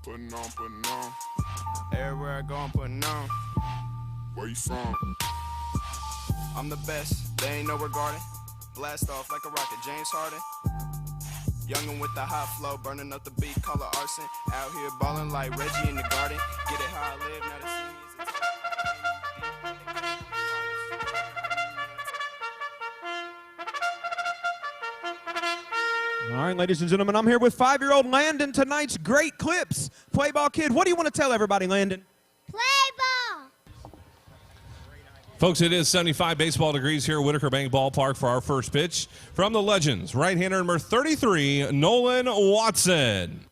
Putting on. Everywhere I go, I'm putting on. Where you from? I'm the best, they ain't no regarding. Blast off like a rocket, James Harden. Youngin' with the hot flow, burning up the beat, call it arson. Out here ballin' like Reggie in the garden. Get it how I live, now to see me is All right, ladies and gentlemen, I'm here with 5-year-old Landon, tonight's great clips. Play ball kid, what do you want to tell everybody, Landon? Play ball! Folks, it is 75 baseball degrees here at Whitaker Bank Ballpark for our first pitch from the Legends. Right-hander number 33, Nolan Watson.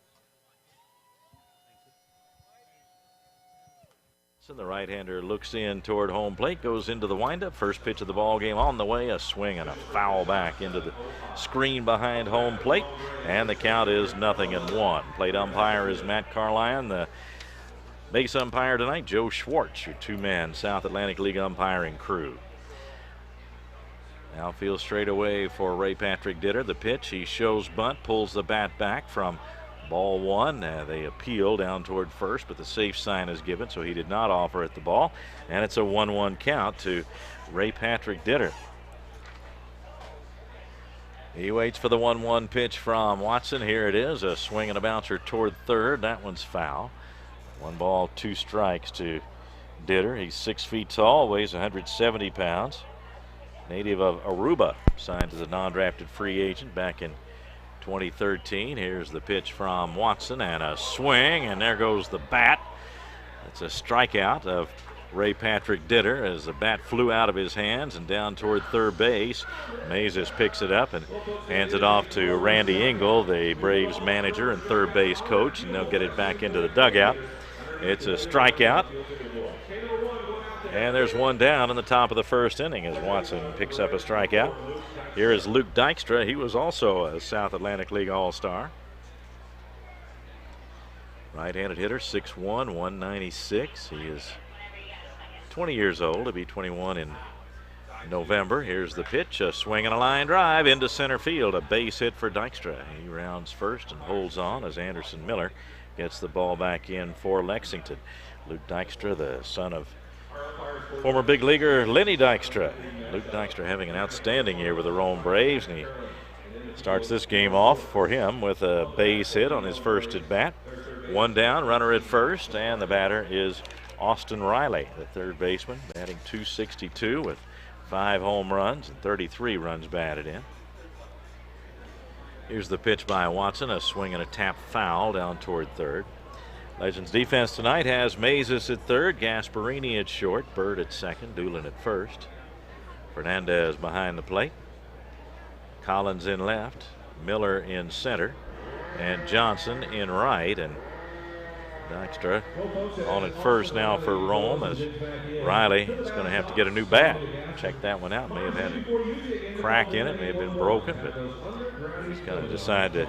The right-hander looks in toward home plate, goes into the windup. First pitch of the ball game on the way, a swing and a foul back into the screen behind home plate, and the count is 0-1. Plate umpire is Matt Carline. The base umpire tonight, Joe Schwartz, your two-man South Atlantic League umpiring crew. Outfield straight away for Ray Patrick Ditter. The pitch, he shows bunt, pulls the bat back from ball one. They appeal down toward first, but the safe sign is given, so he did not offer at the ball. And it's a 1-1 count to Ray Patrick Ditter. He waits for the 1-1 pitch from Watson. Here it is, a swing and a bouncer toward third. That one's foul. 1 ball, 2 strikes to Ditter. He's 6 feet tall, weighs 170 pounds. Native of Aruba, signed as a non-drafted free agent back in 2013. Here's the pitch from Watson and a swing, and there goes the bat. It's a strikeout of Ray Patrick Ditter as the bat flew out of his hands and down toward third base. Mazes picks it up and hands it off to Randy Engel, the Braves manager and third base coach, and they'll get it back into the dugout. It's a strikeout. And there's one down in the top of the first inning as Watson picks up a strikeout. Here is Luke Dykstra. He was also a South Atlantic League All-Star. Right-handed hitter, 6'1", 196. He is 20 years old. He'll be 21 in November. Here's the pitch, a swing and a line drive into center field. A base hit for Dykstra. He rounds first and holds on as Anderson Miller gets the ball back in for Lexington. Luke Dykstra, the son of former big leaguer Lenny Dykstra. Luke Dykstra having an outstanding year with the Rome Braves, and he starts this game off for him with a base hit on his first at bat. 1 down, runner at first, and the batter is Austin Riley, the third baseman, batting .262 with 5 home runs and 33 runs batted in. Here's the pitch by Watson, a swing and a tap foul down toward third. Legends defense tonight has Mazes at third, Gasparini at short, Bird at second, Doolin at first. Fernandez behind the plate. Collins in left, Miller in center, and Johnson in right. And Dykstra on at first now for Rome as Riley is going to have to get a new bat. Check that one out. May have had a crack in it, may have been broken, but he's going to decide to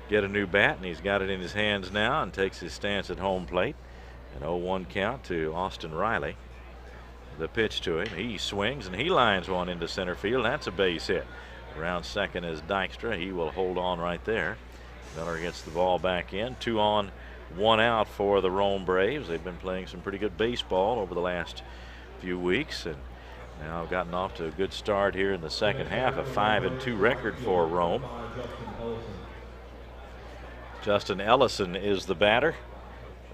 get a new bat, and he's got it in his hands now and takes his stance at home plate. An 0-1 count to Austin Riley. The pitch to him. He swings and he lines one into center field. That's a base hit. Around second is Dykstra. He will hold on right there. Miller gets the ball back in. 2 on, 1 out for the Rome Braves. They've been playing some pretty good baseball over the last few weeks and now gotten off to a good start here in the second half. A 5-2 record for Rome. Justin Ellison is the batter.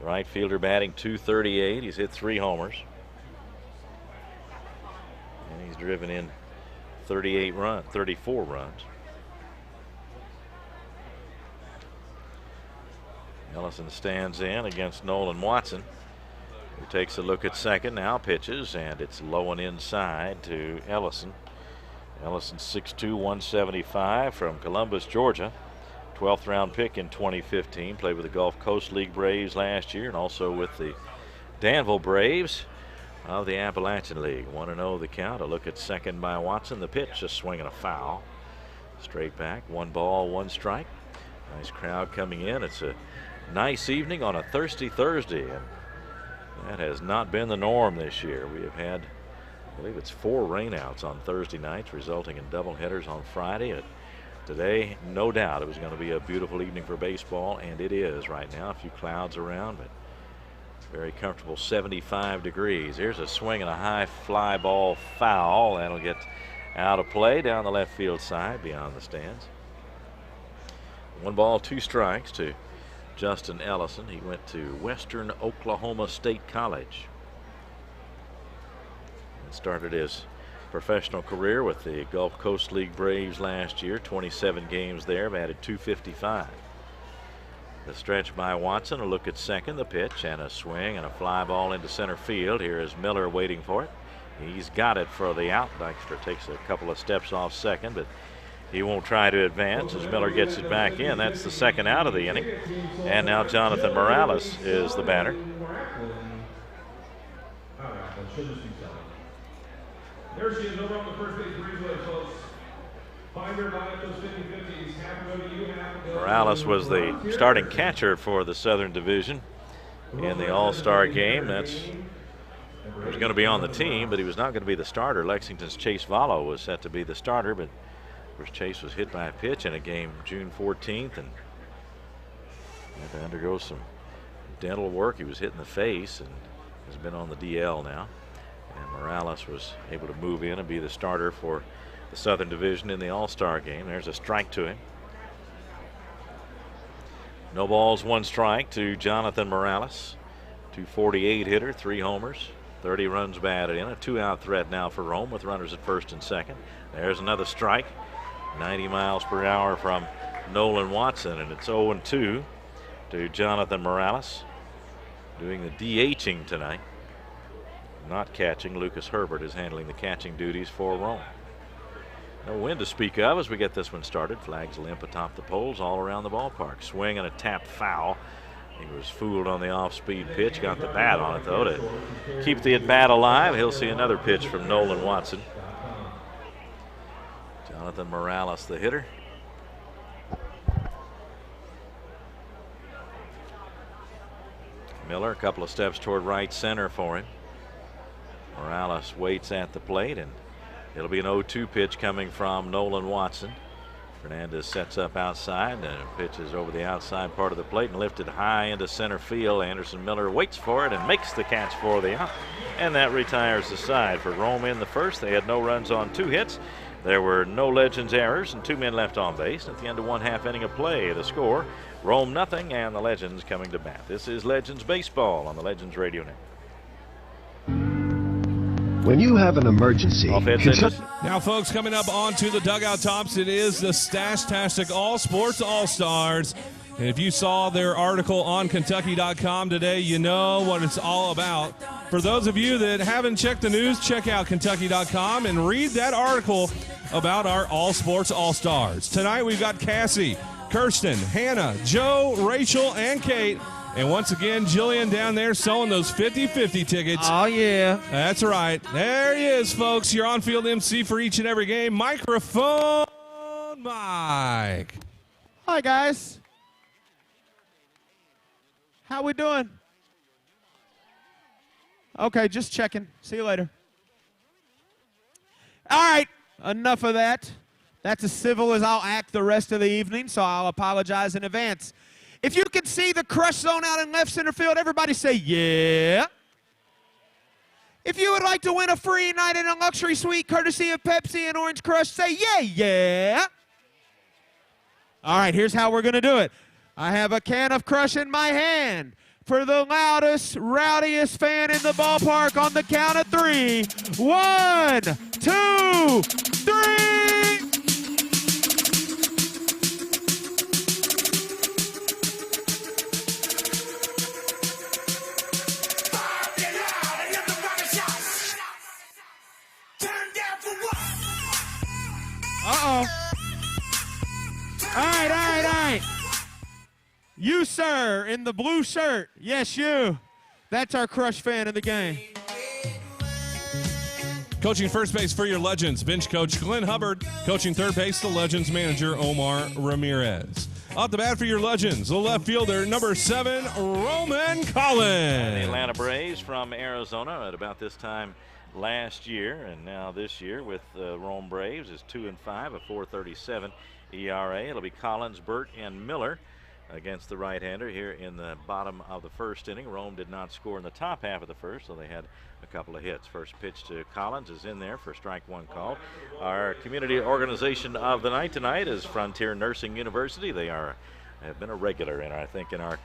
Right fielder batting .238. He's hit 3 homers. And he's driven in 34 runs. Ellison stands in against Nolan Watson, who takes a look at second, now pitches, and it's low and inside to Ellison. Ellison 6'2", 175 from Columbus, Georgia. 12th round pick in 2015. Played with the Gulf Coast League Braves last year and also with the Danville Braves of the Appalachian League. 1-0 the count. A look at second by Watson. The pitch, a swing and a foul. Straight back. 1 ball, 1 strike. Nice crowd coming in. It's a nice evening on a thirsty Thursday, and that has not been the norm this year. We have had, I believe it's 4 rainouts on Thursday nights, resulting in double headers on Friday. It Today, no doubt, it was going to be a beautiful evening for baseball, and it is right now. A few clouds around, but very comfortable 75 degrees. Here's a swing and a high fly ball foul. That'll get out of play down the left field side beyond the stands. 1 ball, 2 strikes to Justin Ellison. He went to Western Oklahoma State College and started his professional career with the Gulf Coast League Braves last year. 27 games there, batted .255. The stretch by Watson, a look at second, the pitch, and a swing and a fly ball into center field. Here is Miller waiting for it. He's got it for the out. Dykstra takes a couple of steps off second, but he won't try to advance as Miller gets it back in. That's the second out of the inning. And now Jonathan Morales is the batter. There she is over on the first base breezeway, folks. Find her line up those 50-50s. Half go to you, half go. Morales was the starting catcher for the Southern Division in the All-Star game. He was going to be on the team, but he was not going to be the starter. Lexington's Chase Vallo was set to be the starter, but of course Chase was hit by a pitch in a game June 14th and had to undergo some dental work. He was hit in the face and has been on the DL now. And Morales was able to move in and be the starter for the Southern Division in the All-Star game. There's a strike to him. No balls, 1 strike to Jonathan Morales. 248 hitter, 3 homers, 30 runs batted in. A 2-out threat now for Rome with runners at first and second. There's another strike. 90 miles per hour from Nolan Watson, and it's 0-2 to Jonathan Morales. Doing the DHing tonight. Not catching. Lucas Herbert is handling the catching duties for Rome. No wind to speak of as we get this one started. Flags limp atop the poles all around the ballpark. Swing and a tap foul. He was fooled on the off-speed pitch. Got the bat on it, though, to keep the at-bat alive. He'll see another pitch from Nolan Watson. Jonathan Morales, the hitter. Miller, a couple of steps toward right center for him. Morales waits at the plate, and it'll be an 0-2 pitch coming from Nolan Watson. Fernandez sets up outside, and pitches over the outside part of the plate and lifted high into center field. Anderson Miller waits for it and makes the catch for the out, and that retires the side for Rome in the first. They had no runs on 2 hits. There were no Legends errors and 2 men left on base. At the end of 1/2 inning of play, the score, Rome nothing, and the Legends coming to bat. This is Legends Baseball on the Legends Radio Network. When you have an emergency, now, folks, coming up onto the dugout tops, it is the Stash-tastic All Sports All-Stars. And if you saw their article on Kentucky.com today, you know what it's all about. For those of you that haven't checked the news, check out Kentucky.com and read that article about our All Sports All-Stars. Tonight we've got Cassie, Kirsten, Hannah, Joe, Rachel, and Kate. And once again, Jillian down there selling those 50-50 tickets. Oh, yeah. That's right. There he is, folks. Your on-field MC for each and every game. Microphone Mike. Hi, guys. How we doing? Okay, just checking. See you later. All right, enough of that. That's as civil as I'll act the rest of the evening, so I'll apologize in advance. If you can see the crush zone out in left center field, everybody say, yeah. If you would like to win a free night in a luxury suite courtesy of Pepsi and Orange Crush, say, yeah, yeah. All right, here's how we're going to do it. I have a can of Crush in my hand. For the loudest, rowdiest fan in the ballpark on the count of 3. 1, 2, 3. Uh-oh. All right. You, sir, in the blue shirt. Yes, you. That's our Crush fan of the game. Coaching first base for your Legends, bench coach Glenn Hubbard. Coaching third base, the Legends manager Omar Ramirez. Off the bat for your Legends, the left fielder, number 7, Roman Collins. The Atlanta Braves from Arizona at about this time last year, and now this year with Rome Braves is 2-5, a .437 ERA. It'll be Collins, Burt, and Miller against the right-hander here in the bottom of the first inning. Rome did not score in the top half of the first, so they had a couple of hits. First pitch to Collins is in there for strike one called. Our community organization of the night tonight is Frontier Nursing University. They have been a regular I think in our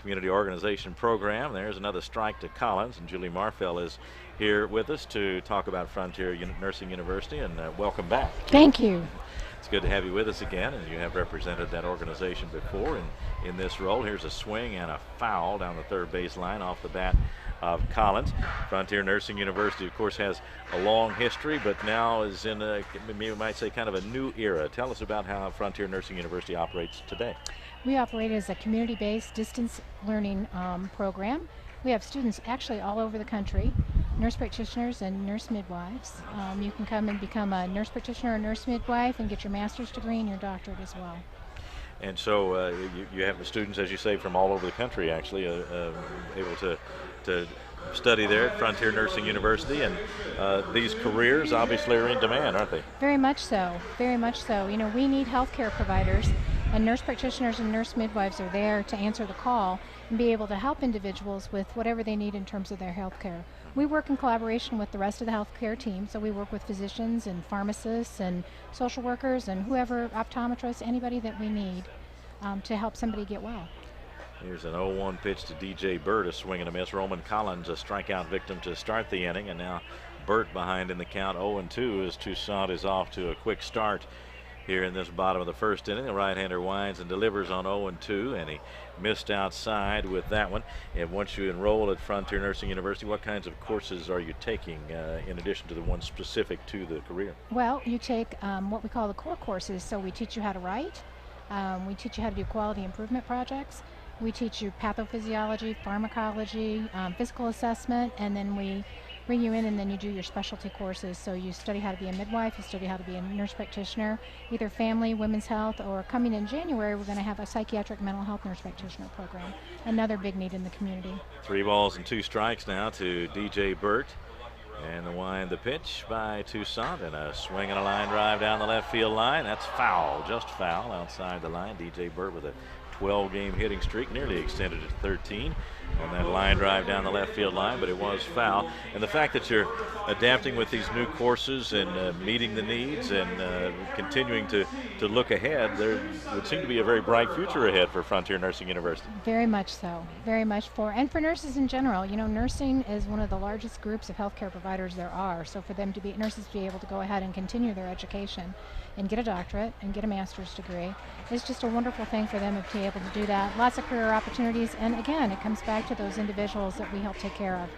community organization program. There's another strike to Collins, and Julie Marfell is here with us to talk about Frontier Nursing University, and welcome back. Thank you. It's good to have you with us again, and you have represented that organization before in this role. Here's a swing and a foul down the third base line off the bat of Collins. Frontier Nursing University, of course, has a long history, but now is in you might say, kind of a new era. Tell us about how Frontier Nursing University operates today. We operate as a community-based distance learning program. We have students actually all over the country, nurse practitioners and nurse midwives. You can come and become a nurse practitioner or nurse midwife and get your master's degree and your doctorate as well. And so you have the students, as you say, from all over the country actually able to study there at Frontier Nursing University, and these careers obviously are in demand, aren't they? Very much so, very much so. You know, we need healthcare providers, and nurse practitioners and nurse midwives are there to answer the call and be able to help individuals with whatever they need in terms of their health care. We work in collaboration with the rest of the healthcare team, so we work with physicians and pharmacists and social workers and whoever, optometrists, anybody that we need to help somebody get well. Here's an 0-1 pitch to DJ Burt, a swing and a miss. Roman Collins, a strikeout victim to start the inning, and now Burt behind in the count 0-2 as Toussaint is off to a quick start here in this bottom of the first inning. The right-hander winds and delivers on 0-2, and he missed outside with that one. And once you enroll at Frontier Nursing University, what kinds of courses are you taking in addition to the one specific to the career? Well, you take what we call the core courses. So we teach you how to write, we teach you how to do quality improvement projects, we teach you pathophysiology, pharmacology, physical assessment, and then we bring you in and then you do your specialty courses. So you study how to be a midwife, you study how to be a nurse practitioner, either family, women's health, or coming in January we're going to have a psychiatric mental health nurse practitioner program. Another big need in the community. 3 balls and 2 strikes now to DJ Burt. And the pitch by Toussaint, and a swing and a line drive down the left field line. That's foul, just foul outside the line. DJ Burt with a 12-game hitting streak, nearly extended to 13 on that line drive down the left field line, but it was foul. And the fact that you're adapting with these new courses and meeting the needs and continuing to look ahead, there would seem to be a very bright future ahead for Frontier Nursing University. Very much so, very much and for nurses in general. You know, nursing is one of the largest groups of healthcare providers there are, so for them to be nurses to be able to go ahead and continue their education and get a doctorate and get a master's degree is just a wonderful thing for them to be able to do that. Lots of career opportunities, and again, it comes back to those individuals that we help take care of.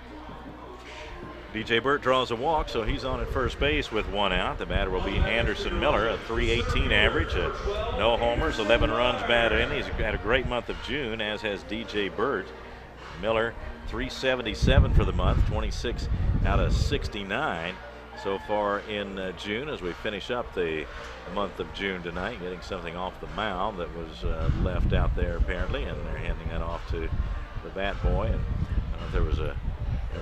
DJ Burt draws a walk, so he's on at first base with 1 out. The batter will be Anderson Miller, a .318 average, no homers, 11 runs batted in. He's had a great month of June, as has DJ Burt. Miller, .377 for the month, 26 out of 69 so far in June, as we finish up the month of June tonight, getting something off the mound that was left out there apparently, and they're handing that off to the bat boy. And there was they're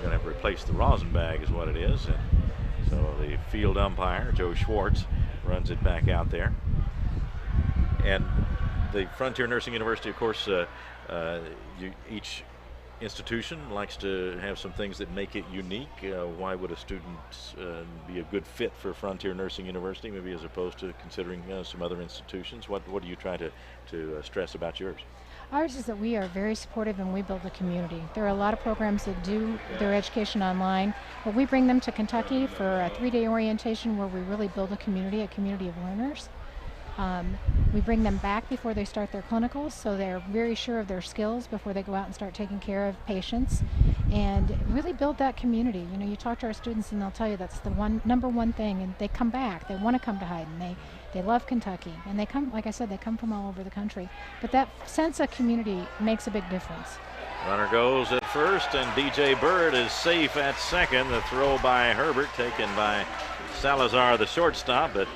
going to have to replace the rosin bag is what it is, and so the field umpire, Joe Schwartz, runs it back out there. And the Frontier Nursing University, of course, each institution likes to have some things that make it unique. Why would a student be a good fit for Frontier Nursing University, maybe as opposed to considering some other institutions? What do you try to stress about yours? Ours is that we are very supportive and we build a community. There are a lot of programs that do their education online, but we bring them to Kentucky for a 3-day orientation where we really build a community of learners. We bring them back before they start their clinicals, so they're very sure of their skills before they go out and start taking care of patients, and really build that community. You know, you talk to our students and they'll tell you that's the number one thing, and they come back. They want to come to Hayden. They love Kentucky, and they come, like I said, they come from all over the country. But that sense of community makes a big difference. Runner goes at first, and DJ Burt is safe at second. The throw by Herbert taken by Salazar, the shortstop, but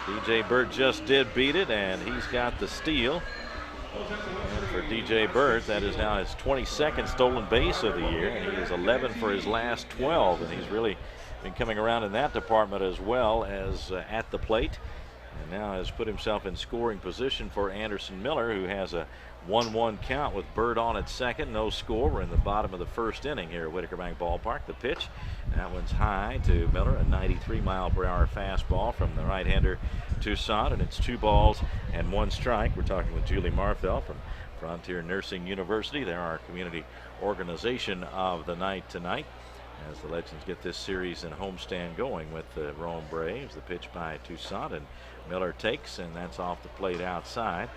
DJ Burt just did beat it, and he's got the steal. And for DJ Burt, that is now his 22nd stolen base of the year, and he is 11 for his last 12, and he's really been coming around in that department as well as at the plate. And now has put himself in scoring position for Anderson Miller, who has a 1-1 count with Bird on at second. No score. We're in the bottom of the first inning here at Whitaker Bank Ballpark. The pitch, that one's high to Miller, a 93-mile-per-hour fastball from the right-hander Toussaint, and it's 2 balls and 1 strike. We're talking with Julie Marfell from Frontier Nursing University. They're our community organization of the night tonight, as the Legends get this series and homestand going with the Rome Braves. The pitch by Toussaint, and Miller takes, and that's off the plate outside.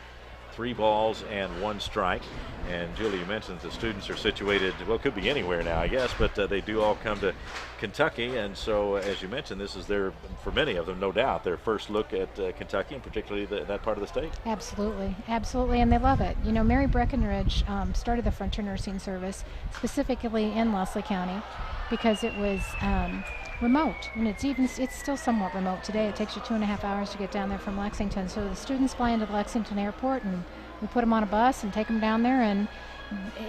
3 balls and 1 strike. And Julie, you mentioned the students are situated, well, it could be anywhere now, I guess, but they do all come to Kentucky. And so, as you mentioned, this is their, for many of them, no doubt, their first look at Kentucky, and particularly that part of the state. Absolutely, absolutely, and they love it. You know, Mary Breckenridge started the Frontier Nursing Service specifically in Leslie County because it was remote, and it's still somewhat remote today. It takes you 2.5 hours to get down there from Lexington. So the students fly into Lexington Airport, and we put them on a bus and take them down there, and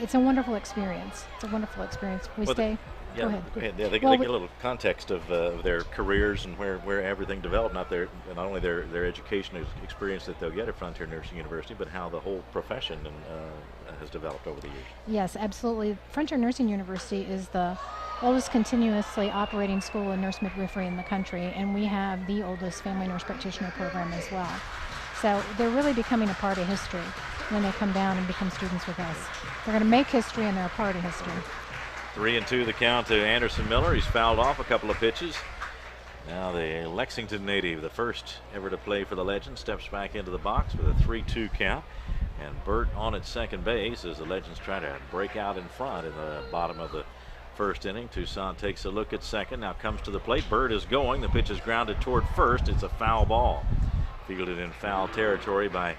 it's a wonderful experience. It's a wonderful experience. We stay. Yeah, go ahead. Yeah, they get a little context of their careers and where everything developed. Not only their education experience that they'll get at Frontier Nursing University, but how the whole profession has developed over the years. Yes, absolutely. Frontier Nursing University is the oldest continuously operating school in nurse midwifery in the country, and we have the oldest family nurse practitioner program as well. So they're really becoming a part of history when they come down and become students with us. They're going to make history, and they're a part of history. 3-2 the count to Anderson Miller. He's fouled off a couple of pitches. Now the Lexington native, the first ever to play for the Legends, steps back into the box with a 3-2 count. And Burt on at second base as the Legends try to break out in front in the bottom of the first inning. Toussaint takes a look at second, now comes to the plate. Bird is going. The pitch is grounded toward first. It's a foul ball. Fielded in foul territory by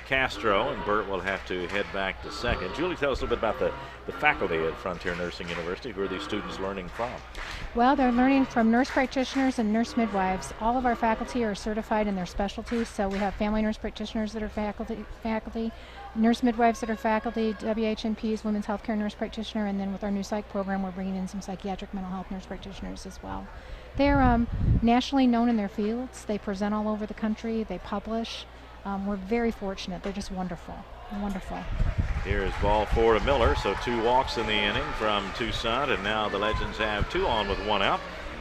Castro, and Burt will have to head back to second. Julie, tell us a little bit about the faculty at Frontier Nursing University. Who are these students learning from? Well, they're learning from nurse practitioners and nurse midwives. All of our faculty are certified in their specialties, so we have family nurse practitioners that are faculty, nurse midwives that are faculty, WHNPs, women's healthcare nurse practitioner, and then with our new psych program, we're bringing in some psychiatric mental health nurse practitioners as well. They're nationally known in their fields. They present all over the country. They publish. We're very fortunate. They're just wonderful, wonderful. Here is ball 4 to Miller, so 2 walks in the inning from Toussaint, and now the Legends have 2 on with 1 out.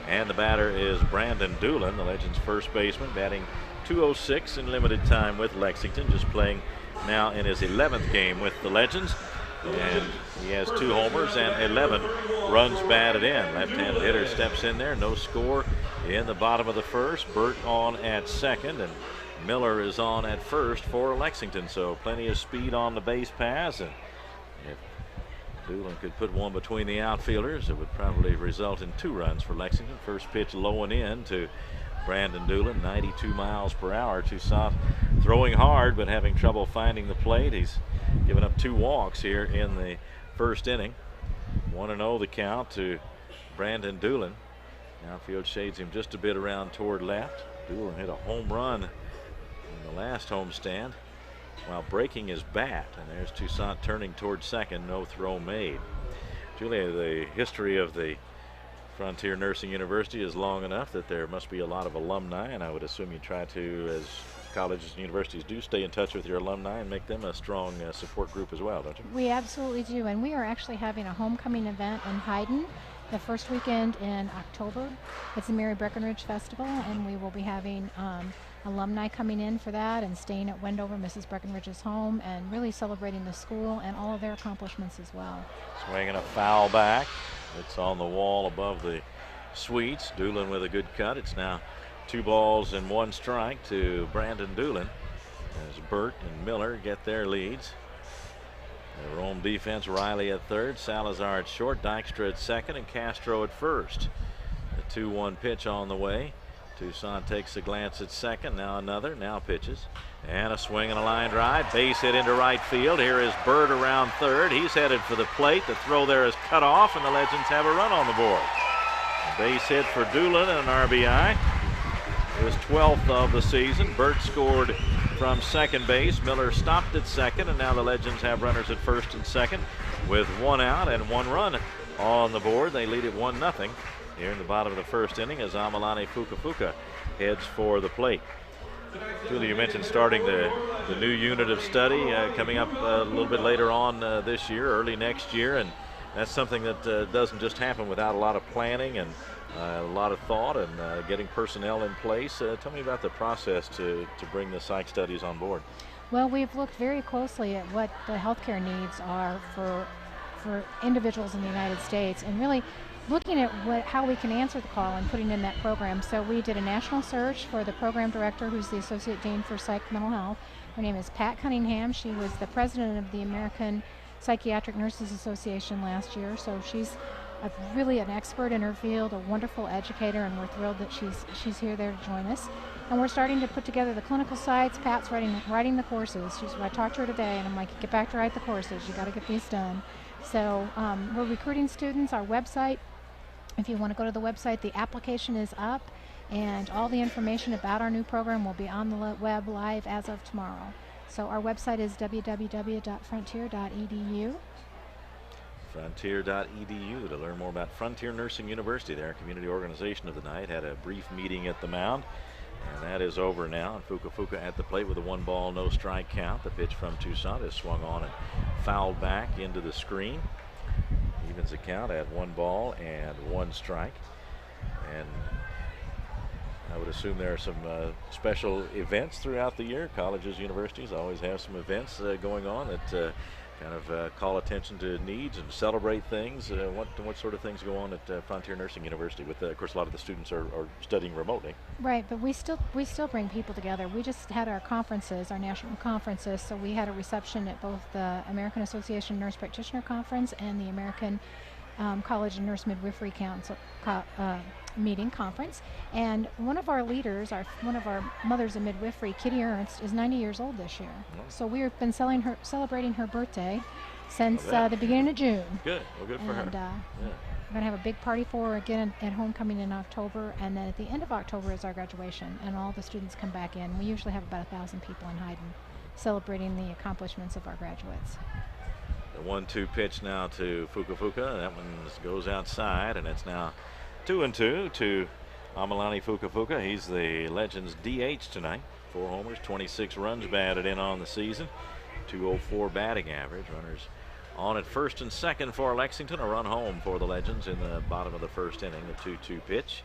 And the batter is Brandon Doolin, the Legends first baseman, batting .206 in limited time with Lexington, just playing now in his 11th game with the Legends. And he has 2 homers and 11 runs batted in. Left-handed hitter steps in there, no score in the bottom of the first. Burt on at second, and Miller is on at first for Lexington, so plenty of speed on the base pass, and if Doolin could put one between the outfielders, it would probably result in 2 runs for Lexington. First pitch low and in to Brandon Doolin, 92 miles per hour. Toussaint throwing hard but having trouble finding the plate. He's given up 2 walks here in the first inning. 1-0 the count to Brandon Doolin. Outfield shades him just a bit around toward left. Doolin hit a home run in the last homestand while breaking his bat, and there's Toussaint turning toward second. No throw made. Julia, the history of the Frontier Nursing University is long enough that there must be a lot of alumni, and I would assume you try to, as colleges and universities do, stay in touch with your alumni and make them a strong support group as well, don't you? We absolutely do, and we are actually having a homecoming event in Hayden the first weekend in October. It's the Mary Breckenridge Festival, and we will be having alumni coming in for that and staying at Wendover, Mrs. Breckenridge's home, and really celebrating the school and all of their accomplishments as well. Swinging a foul back. It's on the wall above the suites. Doolin with a good cut. It's now 2 balls and 1 strike to Brandon Doolin as Burt and Miller get their leads. The Rome defense, Riley at third, Salazar at short, Dykstra at second, and Castro at first. The 2-1 pitch on the way. Toussaint takes a glance at second, now another, now pitches. And a swing and a line drive, base hit into right field. Here is Bird around third. He's headed for the plate. The throw there is cut off, and the Legends have a run on the board. A base hit for Doolin and an RBI. His 12th of the season. Burt scored from second base. Miller stopped at second, and now the Legends have runners at first and second with 1 out and 1 run on the board. They lead it 1-0 here in the bottom of the first inning as Amalani Fukafuka heads for the plate. Julie, you mentioned starting the new unit of study coming up a little bit later on this year, early next year, and that's something that doesn't just happen without a lot of planning and a lot of thought and getting personnel in place. Tell me about the process to bring the psych studies on board. Well, we've looked very closely at what the healthcare needs are for individuals in the United States, and really looking at how we can answer the call and putting in that program. So we did a national search for the program director, who's the Associate Dean for Psych Mental Health. Her name is Pat Cunningham. She was the president of the American Psychiatric Nurses Association last year, so she's really an expert in her field, a wonderful educator, and we're thrilled that she's here there to join us. And we're starting to put together the clinical sites. Pat's writing the courses. I talked to her today, and I'm like, get back to write the courses. You got to get these done. So we're recruiting students. Our website, if you want to go to the website, the application is up, and all the information about our new program will be on the web live as of tomorrow. So our website is www.frontier.edu. Frontier.edu to learn more about Frontier Nursing University. Their community organization of the night had a brief meeting at the mound, and that is over now. And Fuka at the plate with a 1-ball, no strike count. The pitch from Toussaint is swung on and fouled back into the screen. Evens the count at 1 ball and 1 strike. And I would assume there are some special events throughout the year. Colleges, universities always have some events going on that kind of call attention to needs and celebrate things. What sort of things go on at Frontier Nursing University? With of course, a lot of the students are studying remotely. Right, but we still bring people together. We just had our conferences, our national conferences. So we had a reception at both the American Association Nurse Practitioner Conference and the American College and Nurse Midwifery Council meeting conference. And one of our leaders, one of our mothers in midwifery, Kitty Ernst, is 90 years old this year. Oh. So we've been celebrating her birthday since the beginning of June. Good. Well, good for her. Yeah. We're going to have a big party for her again at homecoming in October, and then at the end of October is our graduation, and all the students come back in. We usually have about 1,000 people in Hyden celebrating the accomplishments of our graduates. The 1-2 pitch now to Fuka. That one goes outside, and it's now 2-2 to Amalani Fuka. He's the Legends DH tonight. 4 homers, 26 runs batted in on the season. 204 batting average. Runners on at first and second for Lexington. A run home for the Legends in the bottom of the first inning. The 2-2 pitch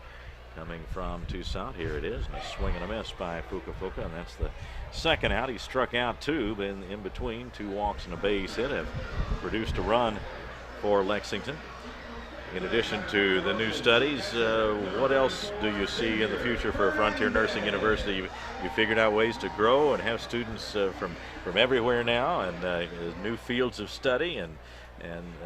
coming from Toussaint. Here it is, and a swing and a miss by Fuka, and that's the second out. He struck out 2, but in between 2 walks and a base hit have produced a run for Lexington. In addition to the new studies, what else do you see in the future for Frontier Nursing University? You figured out ways to grow and have students from everywhere now, and new fields of study, and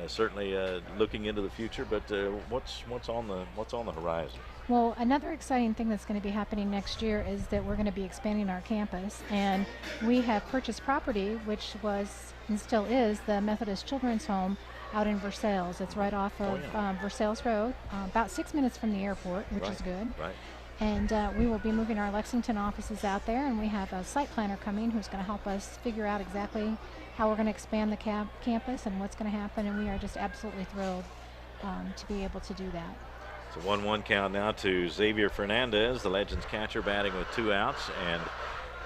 certainly looking into the future. But what's on the horizon? Well, another exciting thing that's going to be happening next year is that we're going to be expanding our campus, and we have purchased property, which was and still is the Methodist Children's Home out in Versailles. It's right off of Versailles Road, about 6 minutes from the airport, which is good. Right. And we will be moving our Lexington offices out there, and we have a site planner coming who's going to help us figure out exactly how we're going to expand the campus and what's going to happen, and we are just absolutely thrilled to be able to do that. It's a 1-1 count now to Xavier Fernandez, the Legends catcher, batting with 2 outs and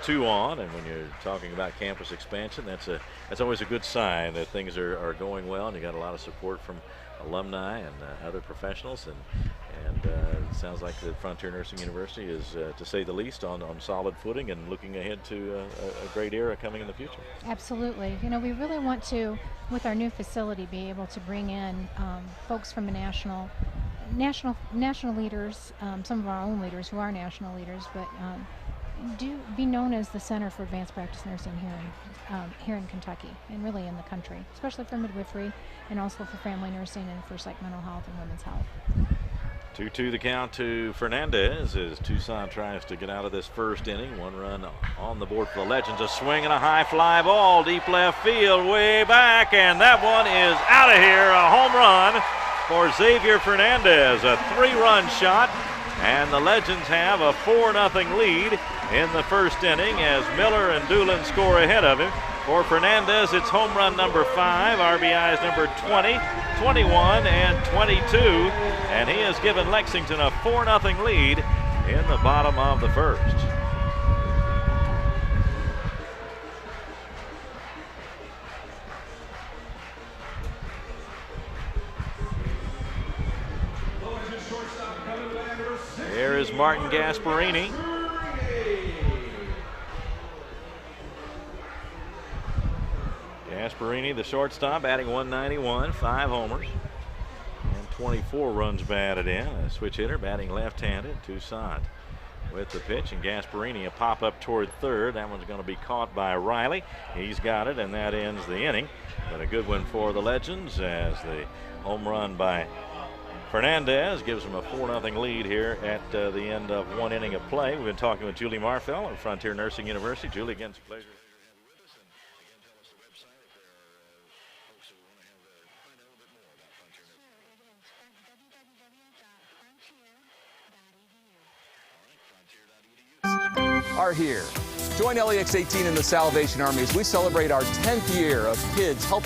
2 on. And when you're talking about campus expansion, that's always a good sign that things are going well, and you got a lot of support from alumni and other professionals, and it sounds like the Frontier Nursing University is, to say the least, on solid footing and looking ahead to a great era coming in the future. Absolutely. You know, we really want to, with our new facility, be able to bring in folks from national leaders, some of our own leaders who are national leaders, but do be known as the Center for Advanced Practice Nursing here in Kentucky, and really in the country, especially for midwifery and also for family nursing and for psych mental health and women's health. 2-2 the count to Fernandez as Toussaint tries to get out of this first inning. 1 run on the board for the Legends. A swing and a high fly ball, deep left field, way back, and that one is out of here. A home run for Xavier Fernandez, a 3-run shot, and the Legends have a 4-0 lead in the first inning as Miller and Doolin score ahead of him. For Fernandez, it's home run number 5, RBIs number 20, 21, and 22, and he has given Lexington a 4-0 lead in the bottom of the first. There is Martin Gasparini. Gasparini, the shortstop, batting 191, 5 homers, and 24 runs batted in. A switch hitter, batting left-handed, Toussaint with the pitch, and Gasparini a pop up toward third. That one's going to be caught by Riley. He's got it, and that ends the inning. But a good one for the Legends as the home run by Fernandez gives them a 4-0 lead here at the end of one inning of play. We've been talking with Julie Marfell of Frontier Nursing University. Julie, again, it's a pleasure. Are here. Join LEX 18 in the Salvation Army as we celebrate our 10th year of kids helping